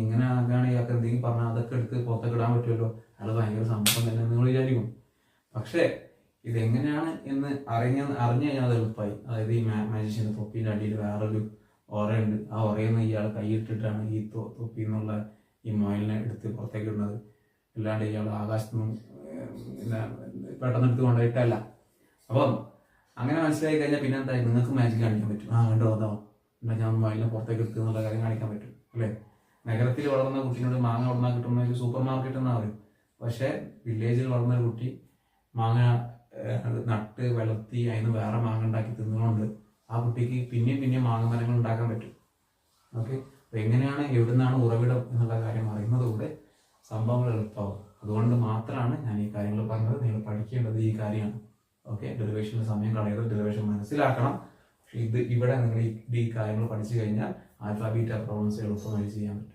ഇങ്ങനെ ആകാണ് ഇയാൾക്ക് എന്തെങ്കിലും പറഞ്ഞാൽ അതൊക്കെ എടുത്ത് പുറത്തേക്ക് ഇടാൻ പറ്റുമല്ലോ, അയാൾ ഭയങ്കര സംഭവം തന്നെ നിങ്ങൾ വിചാരിക്കും. പക്ഷേ ഇതെങ്ങനെയാണ് എന്ന് അറിഞ്ഞു കഴിഞ്ഞാൽ അത് എളുപ്പമായി. അതായത് ഈ മാജിഷ്യൻ്റെ തൊപ്പീൻ്റെ അടിയിൽ വേറൊരു ഓറയുണ്ട്. ആ ഓറയിൽ നിന്ന് ഇയാൾ കൈയിട്ടിട്ടാണ് ഈ തൊപ്പി എന്നുള്ള ഈ മൊയിലിനെ എടുത്ത് പുറത്തേക്ക് ഇടുന്നത്. അല്ലാണ്ട് ഇയാൾ ആകാശത്തു നിന്നും പെട്ടെന്ന് എടുത്ത് കൊണ്ടുപോയിട്ടല്ല. അപ്പം അങ്ങനെ മനസ്സിലായി കഴിഞ്ഞാൽ പിന്നെ എന്തായി, നിങ്ങൾക്ക് മാജിക് കാണിക്കാൻ പറ്റും. കണ്ടോ അതോ എന്നാൽ ഞാൻ മൊയിലിനെ പുറത്തേക്ക് എടുത്തു എന്നുള്ള കാര്യം കാണിക്കാൻ പറ്റും അല്ലേ. നഗരത്തിൽ വളർന്ന കുട്ടീനോട് മാങ്ങ ഉടനാ കിട്ടുന്ന ഒരു സൂപ്പർ മാർക്കറ്റ് എന്നാ പറയും. പക്ഷേ വില്ലേജിൽ വളർന്ന ഒരു കുട്ടി മാങ്ങ നട്ട് വളർത്തി അതിന് വേറെ മാങ്ങ ഉണ്ടാക്കി തിന്നുകൊണ്ട് ആ കുട്ടിക്ക് പിന്നെയും മാങ്ങ മരങ്ങൾ ഉണ്ടാക്കാൻ പറ്റും. ഓക്കെ, അപ്പോൾ എങ്ങനെയാണ് എവിടുന്നാണ് ഉറവിടം എന്നുള്ള കാര്യം അറിയുന്നതുകൂടെ സംഭവങ്ങൾ എളുപ്പമാവും. അതുകൊണ്ട് മാത്രമാണ് ഞാൻ ഈ കാര്യങ്ങൾ പറഞ്ഞത്. നിങ്ങൾ പഠിക്കേണ്ടത് ഈ കാര്യമാണ്. ഓക്കെ, ഡെറിവേഷന് സമയം കളയരുത്, ഡെറിവേഷൻ മനസ്സിലാക്കണം. പക്ഷേ ഇവിടെ നിങ്ങൾ ഈ കാര്യങ്ങൾ പഠിച്ചു കഴിഞ്ഞാൽ ആൽഫ ബീറ്റ പ്രോബ്ലംസ് എളുപ്പമായി ചെയ്യാൻ പറ്റും.